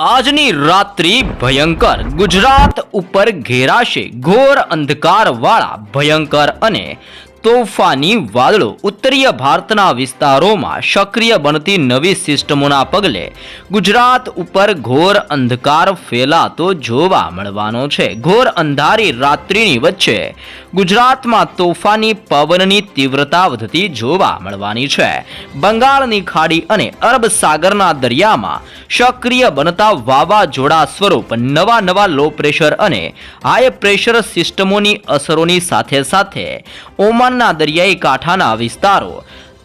આજની રાત્રિ ભયંકર ગુજરાત ઉપર ઘેરાશે ઘોર અંધકારવાળા ભયંકર અને તોફાની વાદળો ઉત્તરીય ભારતના વિસ્તારોમાં સક્રિય બનતી નવી સિસ્ટમોના પગલે ગુજરાત ઉપર ઘોર અંધકાર ફેલાતો જોવા મળવાનો છે। ઘોર અંધારી રાત્રિની વચ્ચે ગુજરાતમાં તોફાની પવનની તીવ્રતા વધતી જોવા મળવાની છે। બંગાળની ખાડી અને અરબ સાગરના દરિયામાં સક્રિય બનતા વાવાઝોડા સ્વરૂપ નવા લો પ્રેશર અને હાઈ પ્રેશર સિસ્ટમોની અસરોની સાથે સાથે ઓમાનના દરિયાઈ કાંઠાના વિસ્તારો,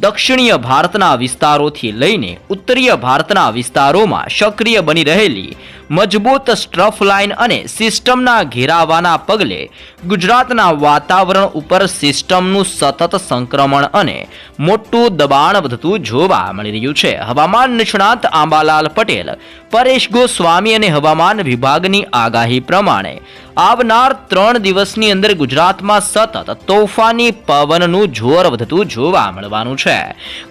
દક્ષિણીય ભારતના વિસ્તારોથી લઈને ઉત્તરીય ભારતના વિસ્તારોમાં સક્રિય બની રહેલી મજબૂત સ્ટ્રફ લાઇન અને સિસ્ટમના ઘેરાવાના પગલે ગુજરાતના વાતાવરણ ઉપર સિસ્ટમનું સતત સંક્રમણ અને મોટું દબાણ વધતું જોવા મળી રહ્યું છે। હવામાન નિષ્ણાત આંબાલાલ પટેલ, પરેશ ગોસ્વામી અને હવામાન વિભાગની આગાહી પ્રમાણે આવનાર 3 દિવસની અંદર ગુજરાતમાં સતત તોફાની પવનનું જોર વધતું જોવા મળવાનું છે।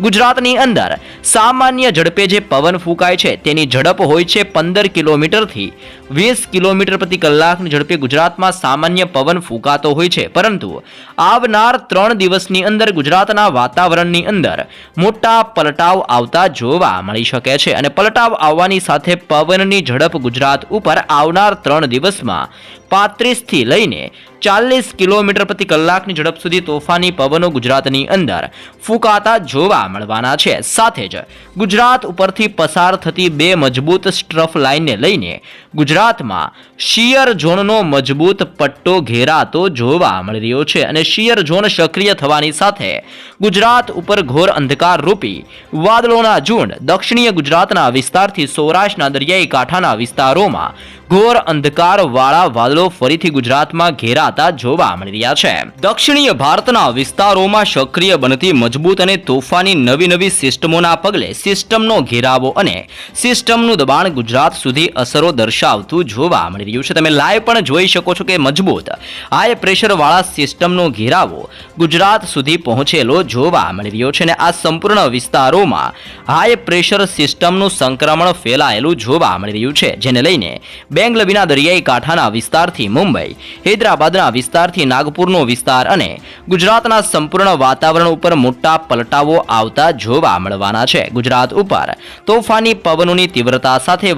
ગુજરાતની અંદર સામાન્ય ઝડપે જે પવન ફૂંકાય છે તેની ઝડપ હોય છે 15 કિલોમીટરથી 20 કિલોમીટર પ્રતિ કલાકની ઝડપે ગુજરાતમાં સામાન્ય પવન ફૂંકાતો હોય છે, પરંતુ આવનાર 3 દિવસની અંદર ગુજરાતના વાતાવરણની અંદર મોટા પલટાવ આવતા જોવા મળી શકે છે અને પલટાવ આવવાની સાથે પવનની ઝડપ ગુજરાત ઉપર આવનાર 3 દિવસમાં 35 થી લઈને 40 કિલોમીટર પ્રતિ કલાકની ઝડપ સુધી તોફાની પવનો ગુજરાતની અંદર ફૂંકાતા જોવા મળવાના છે। સાથે જ ગુજરાત ઉપરથી પસાર થતી બે મજબૂત સ્ટ્રફ લાઇનને લઈને ગુજરાતમાં શિયર ઝોનનો મજબૂત પટ્ટો ઘેરાતો જોવા મળી રહ્યો છે અને શિયર ઝોન સક્રિય થવાની સાથે ગુજરાત ઉપર ઘોર અંધકાર રૂપી વાદળોના ઝુંડ દક્ષિણીય ગુજરાતના વિસ્તારથી સૌરાષ્ટ્રના દરિયાઈ કાંઠાના વિસ્તારોમાં ઘોર અંધકાર વાળા વાદળો ફરીથી ગુજરાતમાં ઘેરાતા જોવા મળી રહ્યા છે। દક્ષિણીય ભારતના વિસ્તારોમાં સક્રિય બનતી મજબૂત અને તોફાની નવી સિસ્ટમોના પગલે સિસ્ટમનો ઘેરાવો અને સિસ્ટમનું દબાણ ગુજરાત સુધી અસરો દર્શાવતું જોવા મળી રહ્યું છે। તમે લાઈવ પણ જોઈ શકો છો કે મજબૂત હાઈ પ્રેશર વાળા સિસ્ટમનો ઘેરાવો ગુજરાત સુધી પહોંચેલો જોવા મળી રહ્યો છે અને આ સંપૂર્ણ વિસ્તારોમાં હાઈ પ્રેશર સિસ્ટમનું સંક્રમણ ફેલાયેલું જોવા મળી રહ્યું છે, જેને લઈને બેંગલવીના દરિયાઈ કાંઠાના વિસ્તારથી મુંબઈ, હૈદરાબાદના વિસ્તારથી નાગપુરનો વિસ્તાર અને ગુજરાતના સંપૂર્ણ વાતાવરણ ઉપર મોટા પલટાવો આવતા જોવા મળવાના છે। ગુજરાત ઉપર તોફાની પવનોની તીવ્રતા સાથે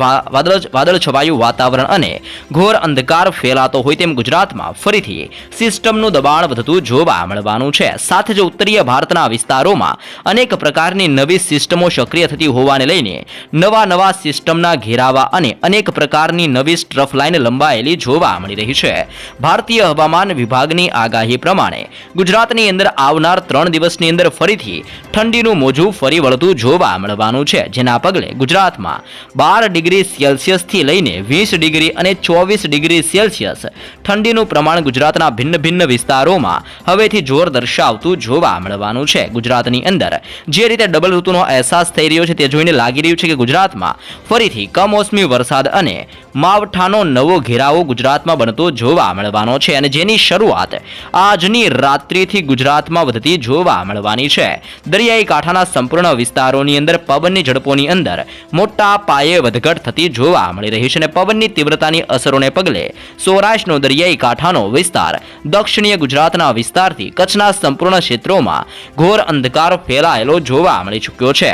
વાદળ છવાયું વાતાવરણ અને ઘોર અંધકાર ફેલાતો હોય તેમ ગુજરાતમાં ફરીથી સિસ્ટમનું દબાણ વધતું જોવા મળવાનું છે। સાથે જ ઉત્તરીય ભારતના વિસ્તારોમાં અનેક પ્રકારની નવી સિસ્ટમો સક્રિય થતી હોવાને લઈને નવા સિસ્ટમના ઘેરાવા અને અનેક પ્રકારની નવી સ્ટ્રફ લાઇન લંબાયેલી જોવા મળી રહી છે। ભારતીય હવામાન વિભાગની આગાહી પ્રમાણે ગુજરાતની અંદર આવનાર 3 દિવસની અંદર ફરીથી ઠંડીનું મોજું ફરી વળતું જોવા મળવાનું છે, જેના પગલે ગુજરાતમાં 12 ડિગ્રી સેલ્સિયસથી લઈને 20 ડિગ્રી અને 24 ડિગ્રી સેલ્સિયસ ઠંડીનું પ્રમાણ ગુજરાતના ભિન્ન વિસ્તારોમાં હવેથી જોર દર્શાવતું જોવા મળવાનું છે। ગુજરાતની અંદર જે રીતે ડબલ ઋતુનો અહેસાસ થઈ રહ્યો છે તે જોઈને લાગી રહ્યું છે કે ગુજરાતમાં ફરીથી કમોસમી વરસાદ અને માવઠાનો નવો ઘેરાવો ગુજરાતમાં બનતો જોવા મળવાનો છે અને જેની શરૂઆત આજની રાત્રિથી ગુજરાતમાં વધતી જોવા મળવાની છે। દરિયાઈ કાંઠાના સંપૂર્ણ વિસ્તારોની અંદર પવનની ઝડપોની અંદર મોટા પાયે વધઘટ થતી જોવા મળી રહી છે અને પવનની તીવ્રતાની અસરોને પગલે સૌરાષ્ટ્રનો દરિયાઈ કાંઠાનો વિસ્તાર, દક્ષિણીય ગુજરાતના વિસ્તારથી કચ્છના સંપૂર્ણ ક્ષેત્રોમાં ઘોર અંધકાર ફેલાયેલો જોવા મળી ચૂક્યો છે।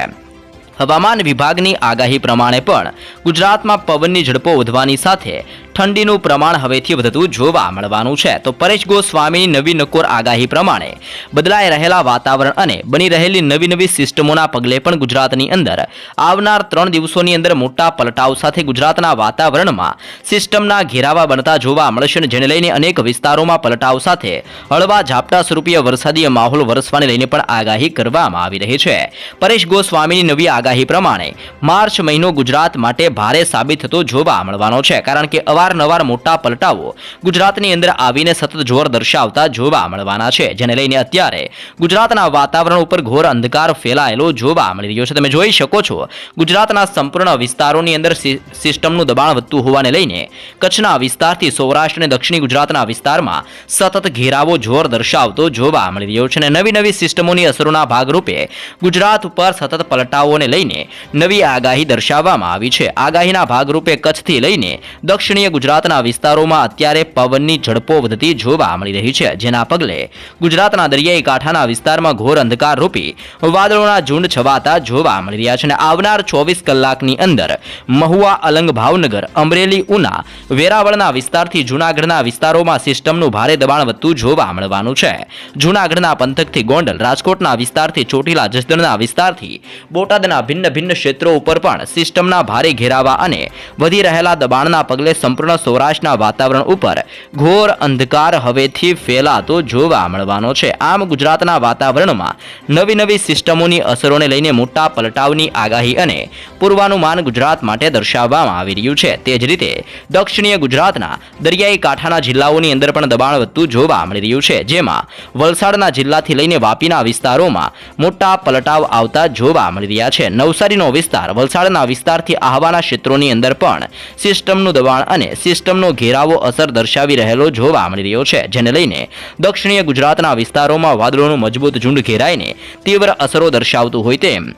હવામાન વિભાગની આગાહી પ્રમાણે પણ ગુજરાતમાં પવનની ઝડપો વધવાની સાથે ઠંડીનું પ્રમાણ હવેથી વધતું જોવા મળવાનું છે। તો પરેશ ગોસ્વામીની નવી નકોર આગાહી પ્રમાણે બદલાઈ રહેલા વાતાવરણ અને બની રહેલી નવી સિસ્ટમોના પગલે પણ ગુજરાતની અંદર આવનાર 3 દિવસોની અંદર મોટા પલટાવ સાથે ગુજરાતના વાતાવરણમાં સિસ્ટમના ઘેરાવા બનતા જોવા મળશે અને જેને લઈને અનેક વિસ્તારોમાં પલટાવ સાથે હળવા ઝાપટા સ્વરૂપીય વરસાદી માહોલ વરસવાને લઈને પણ આગાહી કરવામાં આવી રહી છે। પરેશ ગોસ્વામીની નવી આગાહી પ્રમાણે માર્ચ મહિનો ગુજરાત માટે ભારે સાબિત થતો જોવા મળવાનો છે, કારણ કે અવારનવાર મોટા પલટાઓ ગુજરાતની અંદર આવીને સતત જોર દર્શાવતા જોવા મળવાના છે, જેને લઈને અત્યારે ગુજરાતના વાતાવરણ ઉપર ઘોર અંધકાર ફેલાયેલો જોવા મળી રહ્યો છે. તમે જોઈ શકો છો ગુજરાતના સંપૂર્ણ વિસ્તારોની અંદર સિસ્ટમનું દબાણ વધતું હોવાને લઈને કચ્છના વિસ્તારથી સૌરાષ્ટ્ર અને દક્ષિણી ગુજરાતના વિસ્તારમાં સતત ઘેરાવો જોર દર્શાવતો જોવા મળી રહ્યો છે. અને નવી સિસ્ટમોની અસરોના ભાગરૂપે ગુજરાત ઉપર સતત પલટાઓને લઈને નવી આગાહી દર્શાવવામાં આવી છે. આગાહીના ભાગરૂપે કચ્છથી લઈને દક્ષિણીય ગુજરાતના વિસ્તારોમાં અત્યારે પવનની ઝડપો વધતી જોવા મળી રહી છે, જેના પગલે ગુજરાતના દરિયાઈ કાંઠાના વિસ્તારમાં ઘોર અંધકાર રૂપી વાદળોના ઝુંડ છવાતા જોવા મળી રહ્યા છે. અને આવનાર 24 કલાકની અંદર મહુવા, અલંગ, ભાવનગર, અમરેલી, ઉના, વેરાવળના વિસ્તારથી જૂનાગઢના વિસ્તારોમાં સિસ્ટમનું ભારે દબાણ વધતું જોવા મળવાનું છે. જૂનાગઢના પંથકથી ગોંડલ, રાજકોટના વિસ્તારથી ચોટીલા, જસદણના વિસ્તારથી બોટાદના ભિન્ન ક્ષેત્રો ઉપર પણ સિસ્ટમના ભારે ઘેરાવા અને વધી રહેલા દબાણના પગલે સંપૂર્ણ સૌરાષ્ટ્રના વાતાવરણ ઉપર ઘોર અંધકાર હવેથી ફેલાતો જોવા મળવાનો છે. આમ ગુજરાતના વાતાવરણમાં નવી સિસ્ટમોની અસરોને લઈને મોટા પલટાવની આગાહી અને પૂર્વાનુમાન ગુજરાત માટે દર્શાવવામાં આવી રહ્યું છે. તે જ રીતે દક્ષિણીય ગુજરાતના દરિયાઈ કાંઠાના જિલ્લાઓની અંદર પણ દબાણ વધતું જોવા મળી રહ્યું છે, જેમાં વલસાડના જિલ્લાથી લઈને વાપીના વિસ્તારોમાં મોટા પલટાવ આવતા જોવા મળી રહ્યા છે. નવસારીનો વિસ્તાર, વલસાડના વિસ્તારથી આહવાના ક્ષેત્રોની અંદર પણ સિસ્ટમનું દબાણ અને સિસ્ટમનો ઘેરાવો અસર દર્શાવી રહેલો જોવા મળી રહ્યો છે, જેને લઈને દક્ષિણીય ગુજરાતના વિસ્તારોમાં વાદળોનું મજબૂત ઝુંડ ઘેરાઈને તીવ્ર અસરો દર્શાવતું હોય તેમ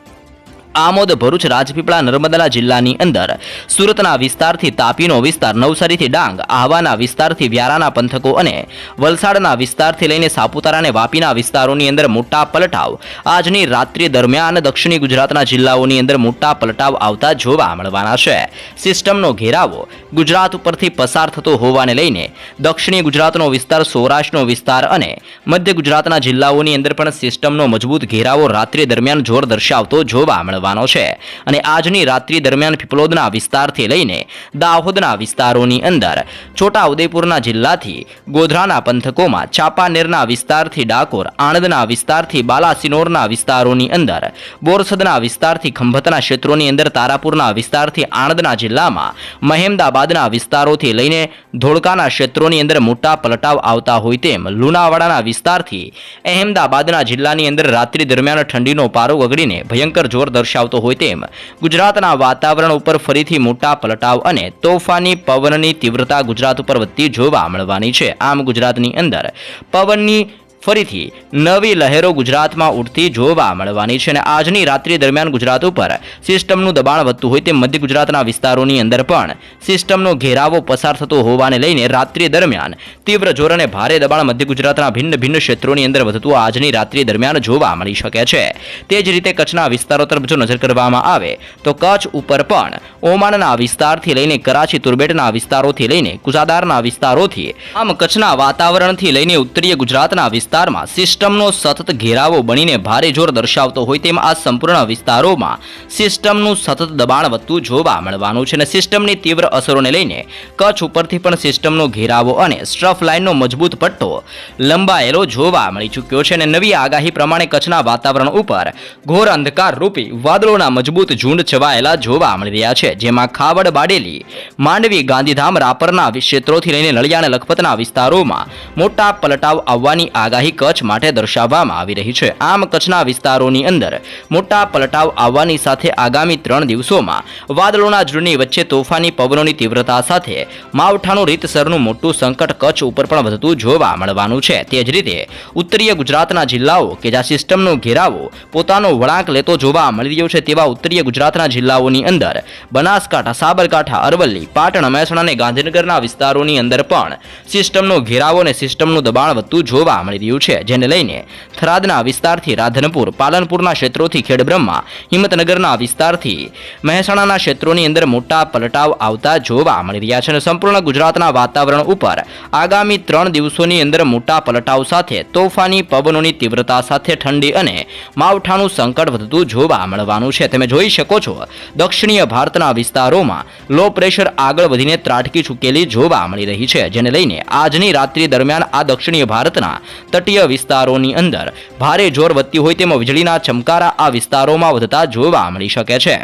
આમોદ, ભરૂચ, રાજપીપળા, નર્મદા જિલ્લાની અંદર સુરતના વિસ્તારથી તાપીનો વિસ્તાર, નવસારીથી ડાંગ, આહવાના વિસ્તારથી વ્યારાના પંથકો અને વલસાડના વિસ્તારથી લઈને સાપુતારા અને વાપીના વિસ્તારોની અંદર મોટા પલટાવ આજની રાત્રિ દરમિયાન દક્ષિણી ગુજરાતના જિલ્લાઓની અંદર મોટા પલટાવ આવતા જોવા મળવાના છે. સિસ્ટમનો ઘેરાવો ગુજરાત ઉપરથી પસાર થતો હોવાને લઈને દક્ષિણી ગુજરાતનો વિસ્તાર, સૌરાષ્ટ્રનો વિસ્તાર અને મધ્ય ગુજરાતના જિલ્લાઓની અંદર પણ સિસ્ટમનો મજબૂત ઘેરાવો રાત્રિ દરમિયાન જોર દર્શાવતો જોવા મળવાનો છે. અને આજની રાત્રિ દરમિયાન પીપલોદના વિસ્તારથી લઈને દાહોદના વિસ્તારોની અંદર, છોટા ઉદેપુરના જિલ્લાથી ગોધરાના પંથકોમાં, ચાંપાનેરના વિસ્તારથી ડાકોર, આણંદના વિસ્તારથી બાલાસિનોરના વિસ્તારોની અંદર, બોરસદના વિસ્તારથી ખંભતના ક્ષેત્રોની અંદર, તારાપુરના વિસ્તારથી આણંદના જિલ્લામાં, મહેમદાબાદના વિસ્તારોથી લઈને ધોળકાના ક્ષેત્રોની અંદર મોટા પલટાવ આવતા હોય તેમ લુણાવાડાના વિસ્તારથી અહેમદાબાદના જિલ્લાની અંદર રાત્રિ દરમિયાન ઠંડીનો પારો ગગડીને ભયંકર જોર દર્શાવતો હોય તેમ ગુજરાતના વાતાવરણ ઉપર ફરીથી મોટા પલટાવ અને તોફાની પવનની તીવ્રતા ગુજરાત ઉપર વધતી જોવા મળવાની છે. આમ ગુજરાતની અંદર પવનની ફરીથી નવી લહેરો ગુજરાતમાં ઉઠતી જોવા મળવાની છે. અને આજની રાત્રિ દરમિયાન ગુજરાત ઉપર સિસ્ટમનું દબાણ વધતું હોય તેમ મધ્ય ગુજરાતના વિસ્તારોની અંદર પણ સિસ્ટમનો ઘેરાવો પસાર થતો હોવાને લઈને રાત્રિ દરમિયાન તીવ્ર જોર અને ભારે દબાણ મધ્ય ગુજરાતના ભિન્ન ક્ષેત્રોની અંદર વધતું આજની રાત્રિ દરમિયાન જોવા મળી શકે છે. તે જ રીતે કચ્છના વિસ્તારો તરફ જો નજર કરવામાં આવે તો કચ્છ ઉપર પણ ઓમાનના વિસ્તારથી લઈને કરાચી, તુર્બેટના વિસ્તારોથી લઈને કુસાદારના વિસ્તારોથી આમ કચ્છના વાતાવરણથી લઈને ઉત્તરીય ગુજરાતના વિસ્તારમાં સિસ્ટમનો સતત ઘેરાવો બનીને ભારે જોર દર્શાવતો હોય તેમ આ સંપૂર્ણ વિસ્તારોમાં સિસ્ટમનું સતત દબાણ વધતું જોવા મળવાનું છે. અને સિસ્ટમની તીવ્ર અસરોને લઈને કચ્છ ઉપરથી પણ સિસ્ટમનો ઘેરાવો અને સ્ટ્રફ લાઇનનો મજબૂત પટ્ટો લંબાયેલો જોવા મળી ચૂક્યો છે. અને નવી આગાહી પ્રમાણે કચ્છના વાતાવરણ ઉપર ઘોર અંધકાર રૂપી વાદળોના મજબૂત ઝુંડ છવાયેલા જોવા મળી રહ્યા છે, જેમાં ખાવડ, બાડેલી, માંડવી, ગાંધીધામ, રાપરના ક્ષેત્રોથી લઈને નળિયા અને લખપતના વિસ્તારોમાં મોટા પલટાવ આવવાની આગાહી કચ્છ માટે દર્શાવવામાં આવી રહી છે. આમ કચ્છના વિસ્તારોની અંદર મોટા પલટાવ આવવાની સાથે આગામી 3 દિવસોમાં વાદળોના ઝુંડની વચ્ચે તોફાની પવનોની તીવ્રતા સાથે માવઠાનું રીતસરનું મોટું સંકટ કચ્છ ઉપર પણ વધતું જોવા મળવાનું છે. તે જ રીતે ઉત્તરીય ગુજરાતના જિલ્લાઓ કે જ્યાં સિસ્ટમનો ઘેરાવો પોતાનો વળાંક લેતો જોવા મળી રહ્યો છે તેવા ઉત્તરીય ગુજરાતના જિલ્લાઓની અંદર બનાસકાંઠા, સાબરકાંઠા, અરવલ્લી, પાટણ, મહેસાણા અને ગાંધીનગરના વિસ્તારોની અંદર પણ સિસ્ટમનો ઘેરાવો અને સિસ્ટમનું દબાણ વધતું જોવા મળી રહ્યું છે, જેને લઈને થરાદના વિસ્તારથી રાધનપુર, પાલનપુરના ક્ષેત્રોથી ખેડબ્રહ્મા, હિંમતનગરના વિસ્તારથી મહેસાણાના ક્ષેત્રોની અંદર મોટા પલટાવ આવતા જોવા મળી રહ્યા છે. અને સંપૂર્ણ ગુજરાતના વાતાવરણ ઉપર આગામી 3 દિવસોની અંદર મોટા પલટાવ સાથે તોફાની પવનોની તીવ્રતા સાથે ઠંડી અને માવઠાનું સંકટ વધતું જોવા મળવાનું છે. તમે જોઈ શકો છો દક્ષિણીય ભારતના વિસ્તારોમાં લો પ્રેશર આગળ વધીને ત્રાટકી ચૂકેલી જોવા મળી રહી છે, જેને લઈને આજની રાત્રિ દરમિયાન આ દક્ષિણીય ભારતના તટીય વિસ્તારોની અંદર ભારે જોર વધતી હોય તેમ વીજળીના ચમકારા આ વિસ્તારોમાં વધતા જોવા મળી શકે છે.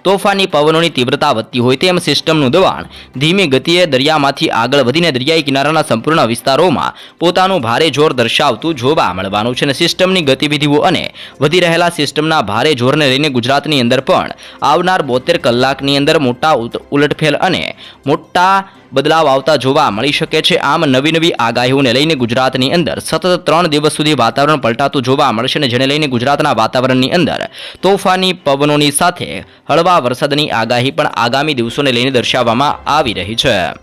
તોફાની પવનોની તીવ્રતા વધતી હોય તેમ સિસ્ટમનું દબાણ ધીમી ગતિએ દરિયામાંથી આગળ વધીને દરિયાઈ કિનારાના સંપૂર્ણ વિસ્તારોમાં પોતાનું ભારે જોર દર્શાવતું જોવા મળવાનું છે અને સિસ્ટમની ગતિવિધિઓ અને વધી રહેલા સિસ્ટમના ભારે જોરને લઈને ગુજરાતની અંદર પણ આવનાર 72 કલાકની અંદર મોટા ઉલટફેર અને મોટા બદલાવ આવતા જોવા મળી શકે છે। આમ નવી આગાહીઓને લઈને ગુજરાતની અંદર સતત 3 દિવસ સુધી વાતાવરણ પલટાતું જોવા મળશે અને જેને લઈને ગુજરાતના વાતાવરણની અંદર તોફાની પવનોની સાથે હળવા વરસાદની આગાહી પણ આગામી દિવસોને લઈને દર્શાવવામાં આવી રહી છે।